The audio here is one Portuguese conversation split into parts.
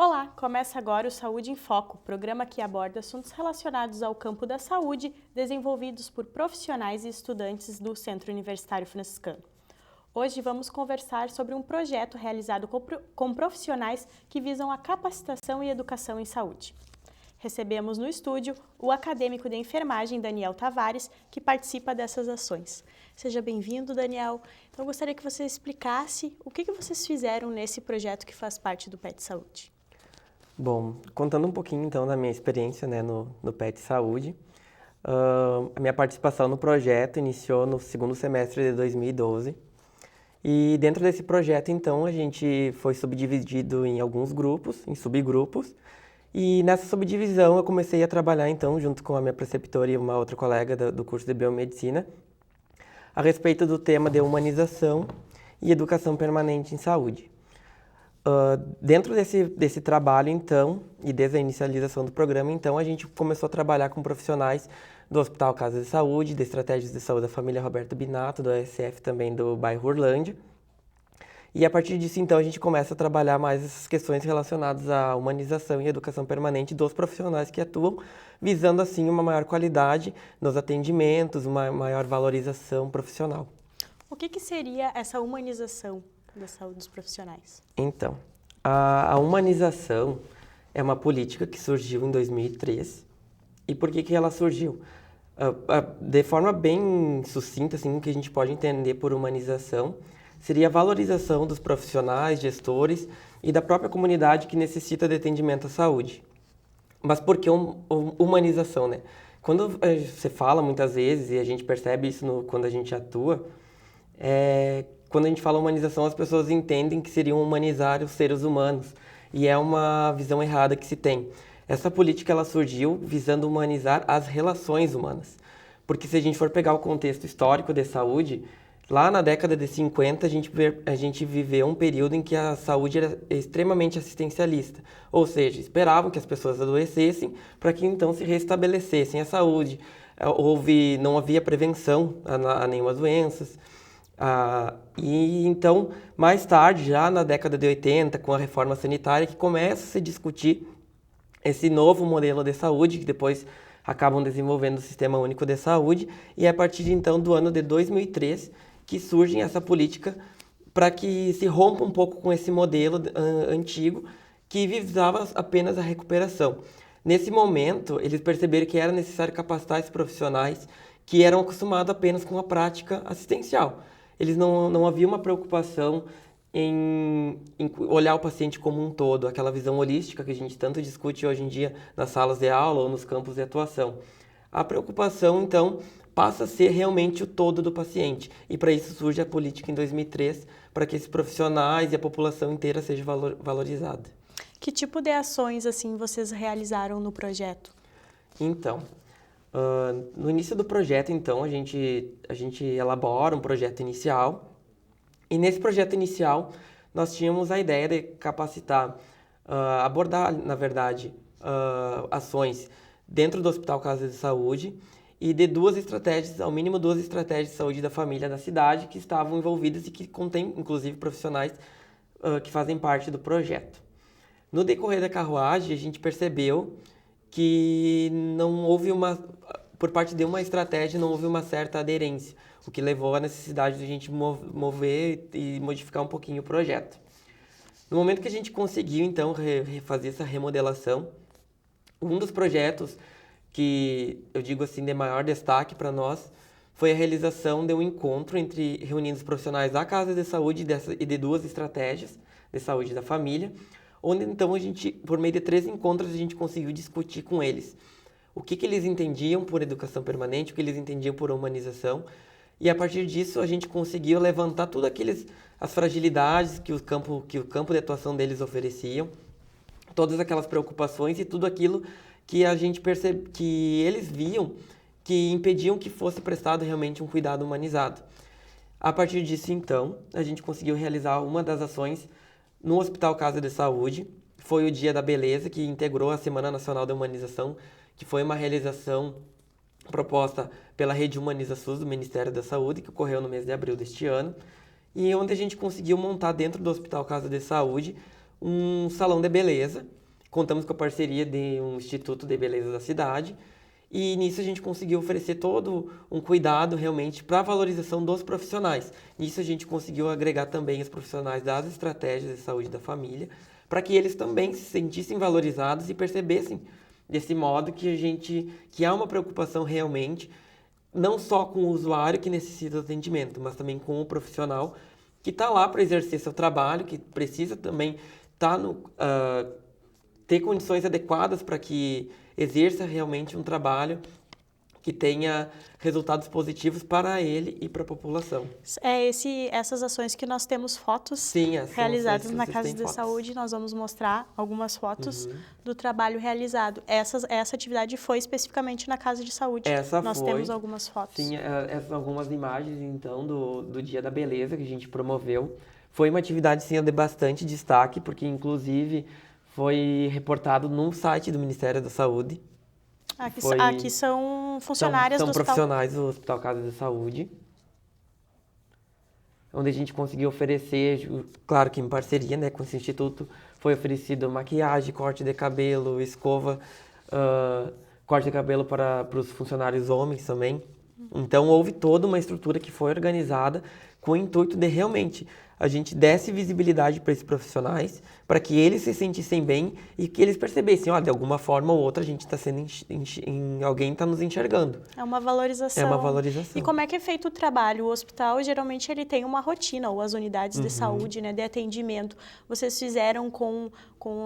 Olá, começa agora o Saúde em Foco, programa que aborda assuntos relacionados ao campo da saúde, desenvolvidos por profissionais e estudantes do Centro Universitário Franciscano. Hoje vamos conversar sobre um projeto realizado com profissionais que visam a capacitação e educação em saúde. Recebemos no estúdio o acadêmico de enfermagem Daniel Tavares, que participa dessas ações. Seja bem-vindo, Daniel. Então, eu gostaria que você explicasse o que vocês fizeram nesse projeto que faz parte do PET Saúde. Bom, contando um pouquinho então da minha experiência no PET Saúde, a minha participação no projeto iniciou no segundo semestre de 2012 e dentro desse projeto então a gente foi subdividido em alguns grupos, em subgrupos, e nessa subdivisão eu comecei a trabalhar então junto com a minha preceptora e uma outra colega do curso de Biomedicina a respeito do tema de humanização e educação permanente em saúde. Dentro desse trabalho, então, e desde a inicialização do programa, então, a gente começou a trabalhar com profissionais do Hospital Casa de Saúde, da Estratégias de Saúde da família Roberto Binato, do ASF também do bairro Orlândia. E a partir disso, então, a gente começa a trabalhar mais essas questões relacionadas à humanização e educação permanente dos profissionais que atuam, visando, assim, uma maior qualidade nos atendimentos, uma maior valorização profissional. O que seria essa humanização da saúde dos profissionais? Então, a humanização é uma política que surgiu em 2003. E por que ela surgiu? De forma bem sucinta, assim, o que a gente pode entender por humanização seria a valorização dos profissionais, gestores e da própria comunidade que necessita de atendimento à saúde. Mas por que humanização, né? Quando você fala muitas vezes, e a gente percebe isso quando a gente atua, quando a gente fala humanização, as pessoas entendem que seriam humanizar os seres humanos. E é uma visão errada que se tem. Essa política ela surgiu visando humanizar as relações humanas. Porque se a gente for pegar o contexto histórico de saúde, lá na década de 50 a gente viveu um período em que a saúde era extremamente assistencialista. Ou seja, esperavam que as pessoas adoecessem para que então se restabelecessem a saúde. Não havia prevenção a nenhuma doenças. E então, mais tarde, já na década de 80, com a reforma sanitária, que começa a se discutir esse novo modelo de saúde, que depois acabam desenvolvendo o Sistema Único de Saúde, e é a partir então do ano de 2003 que surge essa política para que se rompa um pouco com esse modelo antigo que visava apenas a recuperação. Nesse momento, eles perceberam que era necessário capacitar esses profissionais que eram acostumados apenas com a prática assistencial. Eles não havia uma preocupação em olhar o paciente como um todo, aquela visão holística que a gente tanto discute hoje em dia nas salas de aula ou nos campos de atuação. A preocupação, então, passa a ser realmente o todo do paciente. E para isso surge a política em 2003, para que esses profissionais e a população inteira seja valorizada. Que tipo de ações assim vocês realizaram no projeto? Então, no início do projeto, então, a gente elabora um projeto inicial. E nesse projeto inicial, nós tínhamos a ideia de capacitar, abordar, na verdade, ações dentro do Hospital Casa de Saúde e de ao mínimo duas estratégias de saúde da família da cidade que estavam envolvidas e que contém, inclusive, profissionais que fazem parte do projeto. No decorrer da carruagem, a gente percebeu que não houve por parte de uma estratégia, não houve uma certa aderência, o que levou à necessidade de a gente mover e modificar um pouquinho o projeto. No momento que a gente conseguiu, então, fazer essa remodelação, um dos projetos que eu digo assim de maior destaque para nós foi a realização de um encontro reunindo os profissionais da Casa de Saúde e de duas estratégias de saúde da família, onde então a gente, por meio de 3 encontros, a gente conseguiu discutir com eles o que eles entendiam por educação permanente, o que eles entendiam por humanização, e a partir disso a gente conseguiu levantar todas as fragilidades que o campo de atuação deles ofereciam, todas aquelas preocupações e tudo aquilo que a gente que eles viam que impediam que fosse prestado realmente um cuidado humanizado. A partir disso, então, a gente conseguiu realizar uma das ações no Hospital Casa de Saúde. Foi o Dia da Beleza, que integrou a Semana Nacional da Humanização, que foi uma realização proposta pela Rede Humaniza SUS do Ministério da Saúde, que ocorreu no mês de abril deste ano, e onde a gente conseguiu montar dentro do Hospital Casa de Saúde um salão de beleza. Contamos com a parceria de um Instituto de Beleza da cidade. E nisso a gente conseguiu oferecer todo um cuidado realmente para a valorização dos profissionais. Nisso a gente conseguiu agregar também os profissionais das estratégias de saúde da família, para que eles também se sentissem valorizados e percebessem desse modo que há uma preocupação realmente, não só com o usuário que necessita do atendimento, mas também com o profissional que está lá para exercer seu trabalho, que precisa também ter condições adequadas para que exerça realmente um trabalho que tenha resultados positivos para ele e para a população. Essas ações que nós temos fotos Sim, realizadas na Casa de Saúde, nós vamos mostrar algumas fotos do trabalho realizado. Essa atividade foi especificamente na Casa de Saúde. Nós temos algumas fotos. Sim, algumas imagens, então, do Dia da Beleza que a gente promoveu. Foi uma atividade, sim, de bastante destaque, porque, inclusive, foi reportado no site do Ministério da Saúde. Aqui são funcionárias do hospital. São profissionais do Hospital Casa de Saúde, onde a gente conseguiu oferecer, claro que em parceria, né, com esse instituto, foi oferecido maquiagem, corte de cabelo, escova, corte de cabelo para os funcionários homens também. Então, houve toda uma estrutura que foi organizada com o intuito de realmente a gente desse visibilidade para esses profissionais, para que eles se sentissem bem e que eles percebessem, de alguma forma ou outra a gente está sendo alguém está nos enxergando. É uma valorização. É uma valorização. E como é que é feito o trabalho? O hospital, geralmente, ele tem uma rotina, ou as unidades de saúde, né, de atendimento. Vocês fizeram com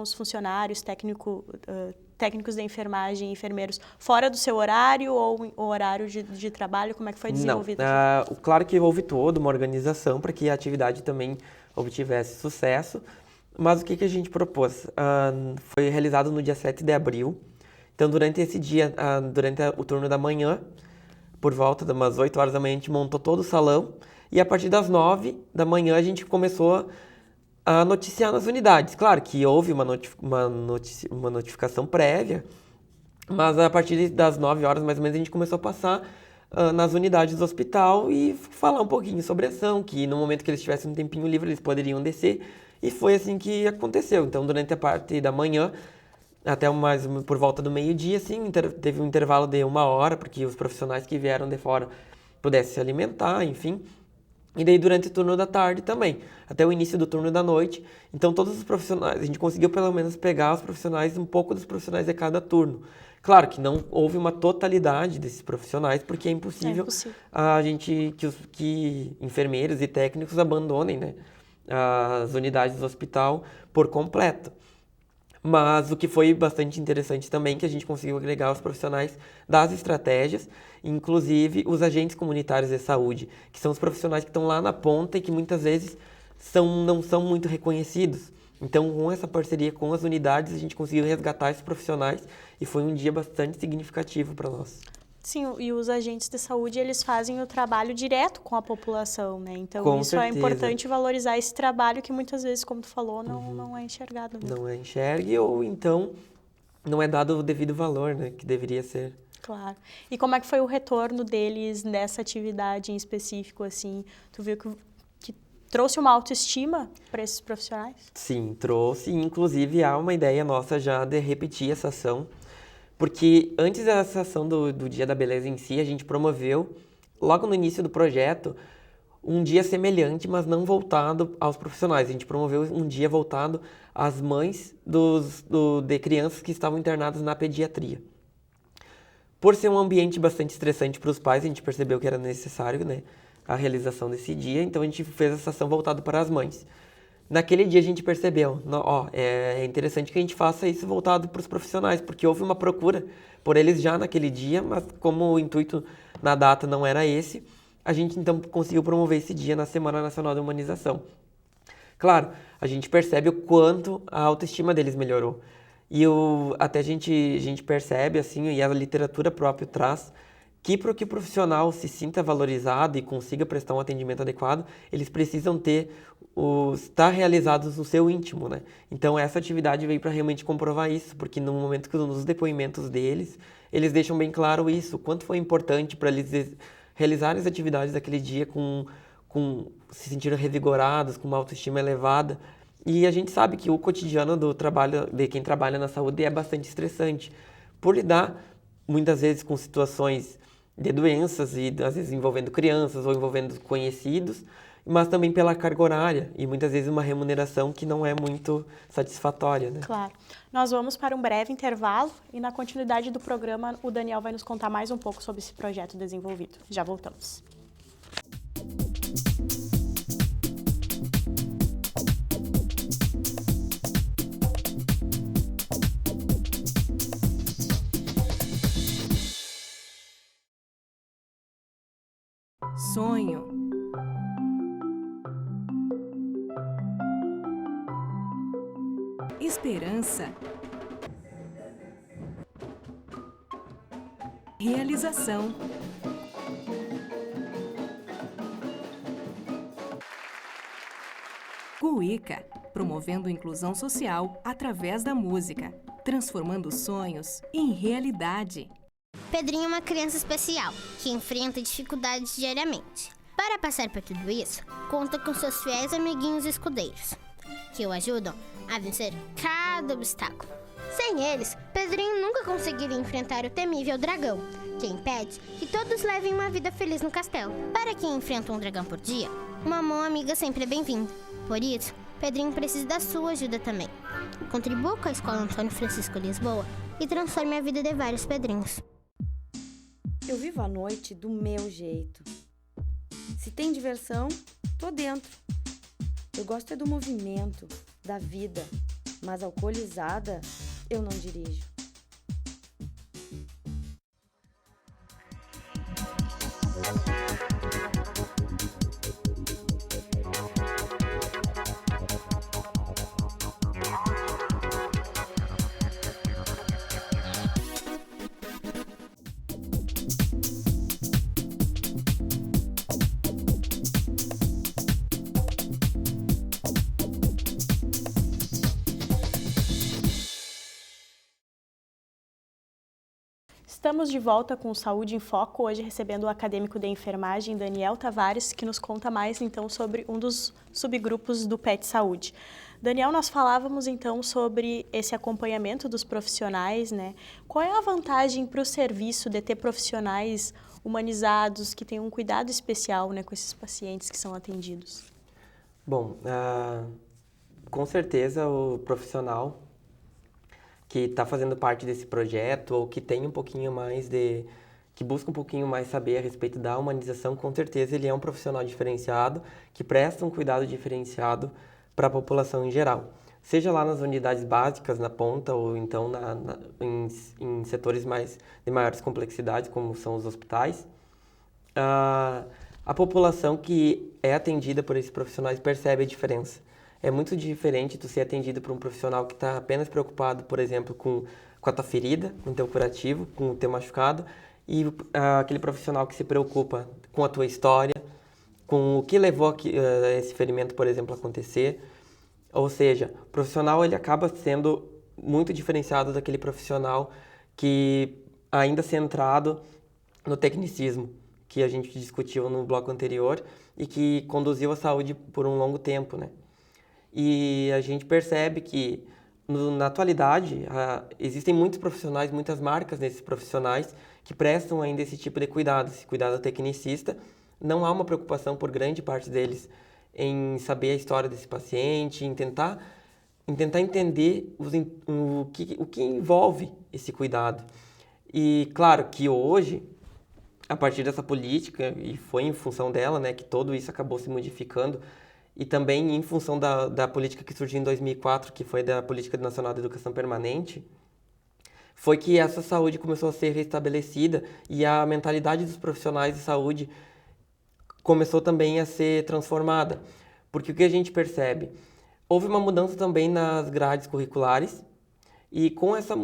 os funcionários, técnicos de enfermagem, enfermeiros, fora do seu horário ou o horário de trabalho? Como é que foi desenvolvido? Não, claro que houve toda uma organização para que a atividade também obtivesse sucesso, mas o que a gente propôs? Foi realizado no dia 7 de abril, então durante esse dia, durante o turno da manhã, por volta de umas 8 horas da manhã, a gente montou todo o salão e a partir das 9 da manhã a gente começou a noticiar nas unidades. Claro que houve uma notificação prévia, mas a partir das 9 horas, mais ou menos, a gente começou a passar nas unidades do hospital e falar um pouquinho sobre a ação, que no momento que eles tivessem um tempinho livre, eles poderiam descer, e foi assim que aconteceu. Então, durante a parte da manhã, até mais por volta do meio-dia, assim, teve um intervalo de 1 hora, porque os profissionais que vieram de fora pudessem se alimentar, enfim. E daí durante o turno da tarde também, até o início do turno da noite. Então todos os profissionais, a gente conseguiu pelo menos pegar os profissionais, um pouco dos profissionais de cada turno. Claro que não houve uma totalidade desses profissionais, porque é impossível a gente, que enfermeiros e técnicos abandonem, né, as unidades do hospital por completo. Mas o que foi bastante interessante também, que a gente conseguiu agregar os profissionais das estratégias, inclusive os agentes comunitários de saúde, que são os profissionais que estão lá na ponta e que muitas vezes não são muito reconhecidos. Então, com essa parceria com as unidades, a gente conseguiu resgatar esses profissionais e foi um dia bastante significativo para nós. Sim, e os agentes de saúde, eles fazem o trabalho direto com a população, né? Então, com isso certeza. É importante valorizar esse trabalho que muitas vezes, como tu falou, não é enxergado. Né? Não é enxergue ou então não é dado o devido valor, né? Que deveria ser. Claro. E como é que foi o retorno deles nessa atividade em específico, assim? Tu viu que trouxe uma autoestima para esses profissionais? Sim, trouxe. Inclusive, há uma ideia nossa já de repetir essa ação. Porque antes dessa ação do Dia da Beleza em si, a gente promoveu, logo no início do projeto, um dia semelhante, mas não voltado aos profissionais. A gente promoveu um dia voltado às mães de crianças que estavam internadas na pediatria. Por ser um ambiente bastante estressante para os pais, a gente percebeu que era necessário, né, a realização desse dia, então a gente fez essa ação voltada para as mães. Naquele dia a gente percebeu, é interessante que a gente faça isso voltado para os profissionais, porque houve uma procura por eles já naquele dia, mas como o intuito na data não era esse, a gente então conseguiu promover esse dia na Semana Nacional da Humanização. Claro, a gente percebe o quanto a autoestima deles melhorou. E até a gente percebe, assim, e a literatura própria traz, que para que o profissional se sinta valorizado e consiga prestar um atendimento adequado, eles precisam estar realizados no seu íntimo, né? Então essa atividade veio para realmente comprovar isso, porque no momento que nos depoimentos deles, eles deixam bem claro isso, o quanto foi importante para eles realizarem as atividades daquele dia se sentindo revigorados, com uma autoestima elevada, E a gente sabe que o cotidiano do trabalho de quem trabalha na saúde é bastante estressante, por lidar muitas vezes com situações de doenças e às vezes envolvendo crianças ou envolvendo conhecidos, mas também pela carga horária e muitas vezes uma remuneração que não é muito satisfatória, né? Claro. Nós vamos para um breve intervalo e na continuidade do programa o Daniel vai nos contar mais um pouco sobre esse projeto desenvolvido. Já voltamos. Sonho. Esperança. Realização. Cuíca, promovendo inclusão social através da música, transformando sonhos em realidade. Pedrinho é uma criança especial, que enfrenta dificuldades diariamente. Para passar por tudo isso, conta com seus fiéis amiguinhos escudeiros, que o ajudam a vencer cada obstáculo. Sem eles, Pedrinho nunca conseguiria enfrentar o temível dragão, que impede que todos levem uma vida feliz no castelo. Para quem enfrenta um dragão por dia, uma mão amiga sempre é bem-vinda. Por isso, Pedrinho precisa da sua ajuda também. Contribua com a Escola Antônio Francisco Lisboa e transforme a vida de vários Pedrinhos. Eu vivo a noite do meu jeito. Se tem diversão, tô dentro. Eu gosto é do movimento, da vida, mas alcoolizada, eu não dirijo. Estamos de volta com o Saúde em Foco, hoje recebendo o acadêmico de enfermagem Daniel Tavares, que nos conta mais então sobre um dos subgrupos do PET Saúde. Daniel, nós falávamos então sobre esse acompanhamento dos profissionais, né? Qual é a vantagem para o serviço de ter profissionais humanizados, que tenham um cuidado especial, né, com esses pacientes que são atendidos? Bom, com certeza o profissional que está fazendo parte desse projeto ou que tem um pouquinho mais que busca um pouquinho mais saber a respeito da humanização, com certeza ele é um profissional diferenciado, que presta um cuidado diferenciado para a população em geral. Seja lá nas unidades básicas, na ponta, ou então em setores de maiores complexidades, como são os hospitais. A população que é atendida por esses profissionais percebe a diferença. É muito diferente tu ser atendido por um profissional que está apenas preocupado, por exemplo, com a tua ferida, com o teu curativo, com o teu machucado, e aquele profissional que se preocupa com a tua história, com o que levou esse ferimento, por exemplo, a acontecer. Ou seja, o profissional ele acaba sendo muito diferenciado daquele profissional que ainda centrado no tecnicismo, que a gente discutiu no bloco anterior e que conduziu a saúde por um longo tempo, né? E a gente percebe que, na atualidade, existem muitos profissionais, muitas marcas desses profissionais que prestam ainda esse tipo de cuidado, esse cuidado tecnicista. Não há uma preocupação por grande parte deles em saber a história desse paciente, em tentar entender o que envolve esse cuidado. E claro que hoje, a partir dessa política, e foi em função dela, né, que tudo isso acabou se modificando, e também em função da política que surgiu em 2004, que foi da Política Nacional de Educação Permanente, foi que essa saúde começou a ser restabelecida e a mentalidade dos profissionais de saúde começou também a ser transformada. Porque o que a gente percebe? Houve uma mudança também nas grades curriculares e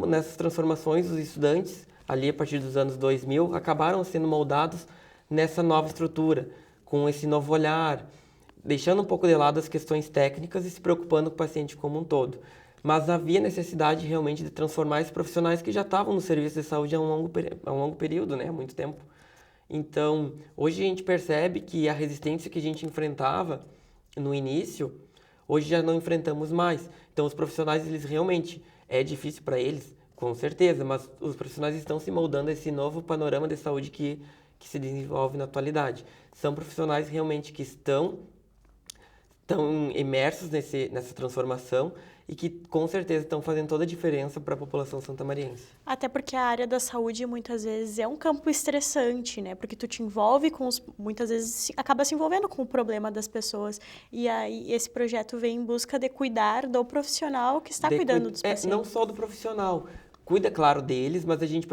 nessas transformações os estudantes, ali a partir dos anos 2000, acabaram sendo moldados nessa nova estrutura, com esse novo olhar, deixando um pouco de lado as questões técnicas e se preocupando com o paciente como um todo. Mas havia necessidade realmente de transformar esses profissionais que já estavam no serviço de saúde há um longo período, né? Há muito tempo. Então, hoje a gente percebe que a resistência que a gente enfrentava no início, Hoje já não enfrentamos mais. Então, os profissionais, eles realmente, é difícil para eles, com certeza, mas os profissionais estão se moldando a esse novo panorama de saúde que se desenvolve na atualidade. São profissionais realmente que estão imersos nessa transformação e que com certeza estão fazendo toda a diferença para a população santamariense. Até porque a área da saúde muitas vezes é um campo estressante, né? Porque tu te envolve muitas vezes acaba se envolvendo com o problema das pessoas. E aí esse projeto vem em busca de cuidar do profissional que está cuidando dos pacientes. Não só do profissional. Cuida, claro, deles, mas a gente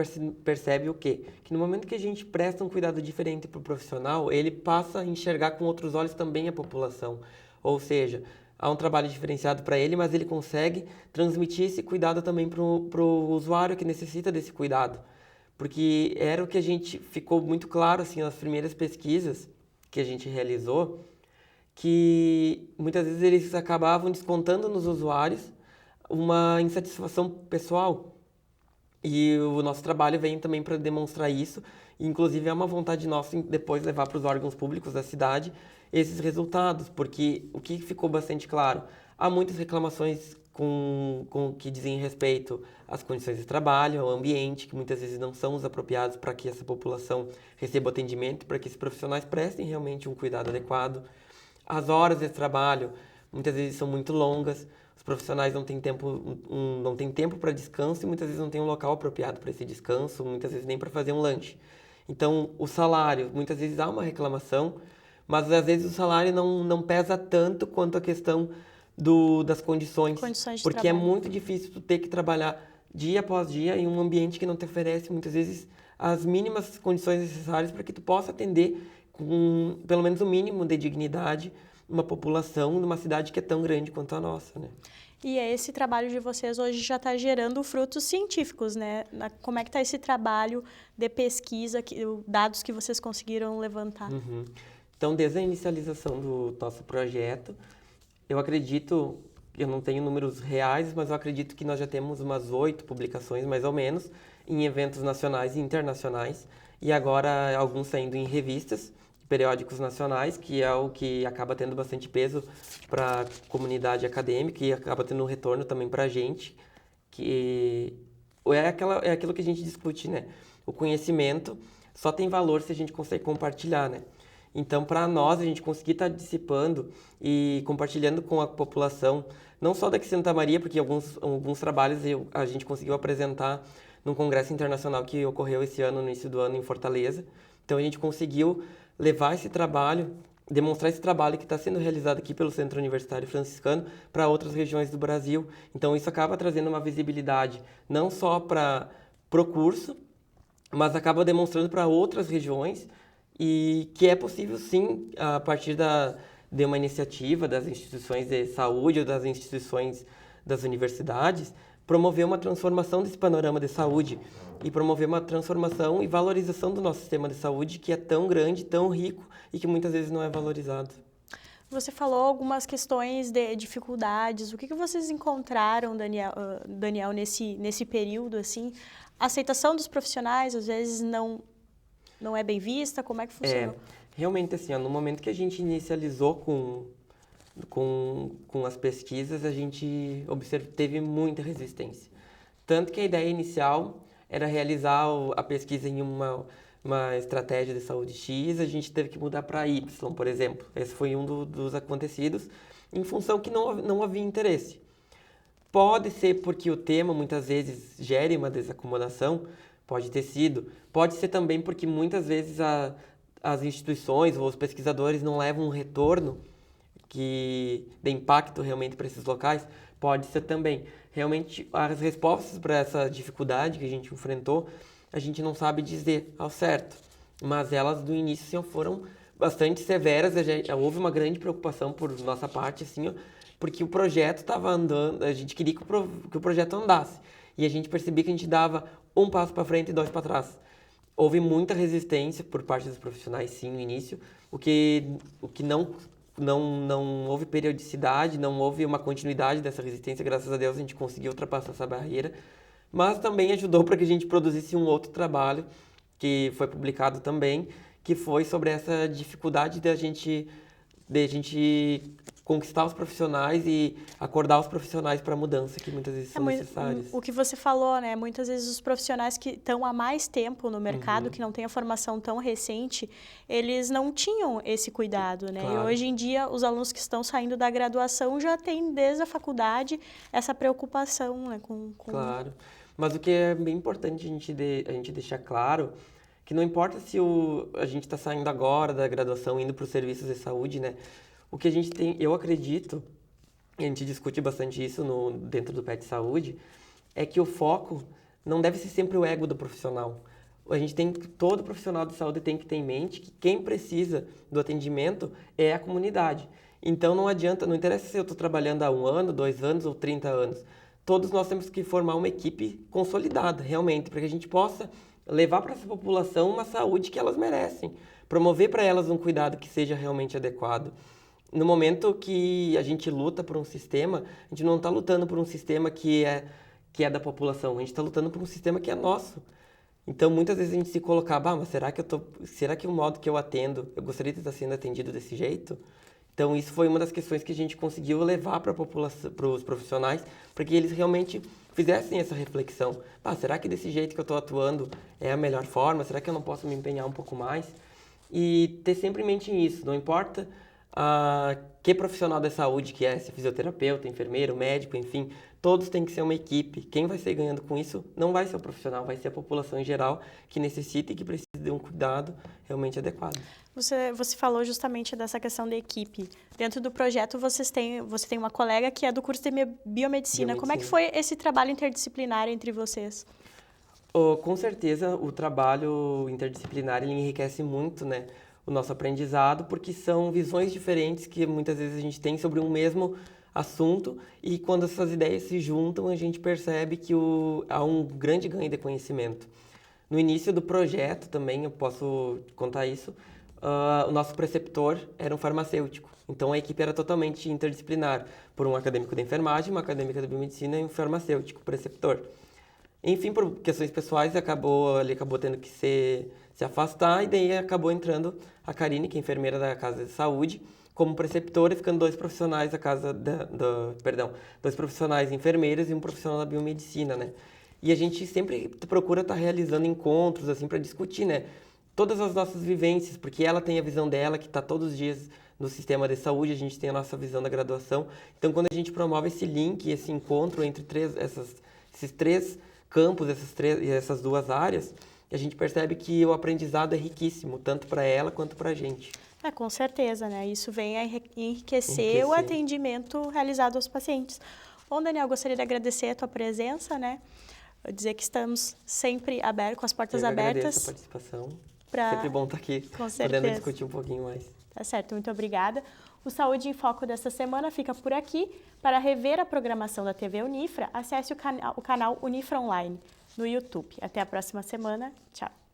percebe o quê? Que no momento que a gente presta um cuidado diferente para o profissional, ele passa a enxergar com outros olhos também a população. Ou seja, há um trabalho diferenciado para ele, mas ele consegue transmitir esse cuidado também para o usuário que necessita desse cuidado. Porque era o que a gente ficou muito claro assim, nas primeiras pesquisas que a gente realizou, que muitas vezes eles acabavam descontando nos usuários uma insatisfação pessoal. E o nosso trabalho vem também para demonstrar isso. E, inclusive, é uma vontade nossa em depois levar para os órgãos públicos da cidade esses resultados, porque o que ficou bastante claro, há muitas reclamações com que dizem respeito às condições de trabalho, ao ambiente, que muitas vezes não são os apropriados para que essa população receba atendimento, para que esses profissionais prestem realmente um cuidado adequado. As horas de trabalho, muitas vezes são muito longas, os profissionais não têm tempo para descanso e muitas vezes não têm um local apropriado para esse descanso, muitas vezes nem para fazer um lanche. Então, o salário, muitas vezes há uma reclamação, mas às vezes o salário não pesa tanto quanto a questão das condições De porque trabalho. É muito difícil tu ter que trabalhar dia após dia em um ambiente que não te oferece muitas vezes as mínimas condições necessárias para que tu possa atender com pelo menos o mínimo de dignidade uma população numa cidade que é tão grande quanto a nossa, né? E esse trabalho de vocês hoje já está gerando frutos científicos, né? Como é que está esse trabalho de pesquisa, dados que vocês conseguiram levantar? Uhum. Então, desde a inicialização do nosso projeto, eu acredito, eu não tenho números reais, mas eu acredito que nós já temos umas 8 publicações, mais ou menos, em eventos nacionais e internacionais, e agora alguns saindo em revistas, periódicos nacionais, que é o que acaba tendo bastante peso para a comunidade acadêmica e acaba tendo um retorno também para a gente, que é aquilo que a gente discute, né? O conhecimento só tem valor se a gente consegue compartilhar, né? Então, para nós, a gente conseguir estar dissipando e compartilhando com a população, não só daqui de Santa Maria, porque alguns trabalhos a gente conseguiu apresentar num congresso internacional que ocorreu esse ano, no início do ano, em Fortaleza. Então, a gente conseguiu levar esse trabalho, demonstrar esse trabalho que está sendo realizado aqui pelo Centro Universitário Franciscano para outras regiões do Brasil. Então, isso acaba trazendo uma visibilidade não só para o curso, mas acaba demonstrando para outras regiões e que é possível, sim, a partir de uma iniciativa das instituições de saúde ou das instituições das universidades, promover uma transformação desse panorama de saúde e promover uma transformação e valorização do nosso sistema de saúde, que é tão grande, tão rico e que muitas vezes não é valorizado. Você falou algumas questões de dificuldades. O que vocês encontraram, Daniel, nesse período, assim? A aceitação dos profissionais, às vezes, não é bem vista? Como é que funciona? Realmente, assim, no momento que a gente inicializou com as pesquisas, a gente teve muita resistência. Tanto que a ideia inicial era realizar a pesquisa em uma estratégia de saúde X, a gente teve que mudar para Y, por exemplo. Esse foi um dos acontecidos, em função que não havia interesse. Pode ser porque o tema, muitas vezes, gere uma desacomodação, pode ter sido. Pode ser também porque, muitas vezes, as instituições ou os pesquisadores não levam um retorno que dê impacto realmente para esses locais. Pode ser também. Realmente, as respostas para essa dificuldade que a gente enfrentou, a gente não sabe dizer ao certo. Mas elas, do início, foram bastante severas. Houve uma grande preocupação por nossa parte, assim, porque o projeto estava andando, a gente queria que o projeto andasse. E a gente percebia que a gente dava um passo para frente e 2 para trás. Houve muita resistência por parte dos profissionais, sim, no início, o que não houve periodicidade, não houve uma continuidade dessa resistência. Graças a Deus a gente conseguiu ultrapassar essa barreira, mas também ajudou para que a gente produzisse um outro trabalho, que foi publicado também, que foi sobre essa dificuldade de a gente conquistar os profissionais e acordar os profissionais para a mudança que muitas vezes são necessárias. O que você falou, né? Muitas vezes os profissionais que estão há mais tempo no mercado, que não têm a formação tão recente, eles não tinham esse cuidado, né? Claro. E hoje em dia, os alunos que estão saindo da graduação já têm, desde a faculdade, essa preocupação, né? Claro. Mas o que é bem importante a gente deixar claro, que não importa se a gente está saindo agora da graduação, indo para os serviços de saúde, né? O que a gente tem, eu acredito, e a gente discute bastante isso dentro do PET Saúde, é que o foco não deve ser sempre o ego do profissional. Todo profissional de saúde tem que ter em mente que quem precisa do atendimento é a comunidade. Então não interessa se eu estou trabalhando há 1 ano, 2 anos ou 30 anos. Todos nós temos que formar uma equipe consolidada, realmente, para que a gente possa levar para essa população uma saúde que elas merecem, promover para elas um cuidado que seja realmente adequado. No momento que a gente luta por um sistema, a gente não está lutando por um sistema que é da população, a gente está lutando por um sistema que é nosso. Então, muitas vezes a gente se colocava, mas será que o modo que eu atendo, eu gostaria de estar sendo atendido desse jeito? Então, isso foi uma das questões que a gente conseguiu levar para a população, para os profissionais, para que eles realmente fizessem essa reflexão. Será que desse jeito que eu estou atuando é a melhor forma? Será que eu não posso me empenhar um pouco mais? E ter sempre em mente isso, não importa que profissional da saúde que é, se é fisioterapeuta, enfermeiro, médico, enfim, todos têm que ser uma equipe. Quem vai sair ganhando com isso não vai ser o profissional, vai ser a população em geral que necessita e que precisa de um cuidado realmente adequado. Você falou justamente dessa questão da equipe. Dentro do projeto, você tem uma colega que é do curso de biomedicina. Como é que foi esse trabalho interdisciplinar entre vocês? Com certeza, o trabalho interdisciplinar ele enriquece muito, né, o nosso aprendizado, porque são visões diferentes que muitas vezes a gente tem sobre um mesmo assunto e quando essas ideias se juntam, a gente percebe que há um grande ganho de conhecimento. No início do projeto também, eu posso contar isso, o nosso preceptor era um farmacêutico, então a equipe era totalmente interdisciplinar, por um acadêmico de enfermagem, uma acadêmica de biomedicina e um farmacêutico, preceptor. Enfim, por questões pessoais, ele acabou tendo que se afastar e daí acabou entrando a Karine, que é enfermeira da Casa de Saúde, como preceptora, ficando 2 profissionais dois profissionais enfermeiras e um profissional da biomedicina, né? E a gente sempre procura estar realizando encontros, assim, para discutir, né? Todas as nossas vivências, porque ela tem a visão dela, que está todos os dias no sistema de saúde, a gente tem a nossa visão da graduação. Então, quando a gente promove esse link, esse encontro entre esses 3 campos, essas 2 áreas, a gente percebe que o aprendizado é riquíssimo, tanto para ela quanto para a gente. Com certeza, né? Isso vem a enriquecer o atendimento realizado aos pacientes. Bom, Daniel, gostaria de agradecer a tua presença, né? Dizer que estamos sempre abertos, com as portas abertas. Agradeço a participação. Sempre bom estar aqui, podendo discutir um pouquinho mais. Tá certo, muito obrigada. O Saúde em Foco dessa semana fica por aqui. Para rever a programação da TV Unifra, acesse o canal Unifra Online no YouTube. Até a próxima semana. Tchau.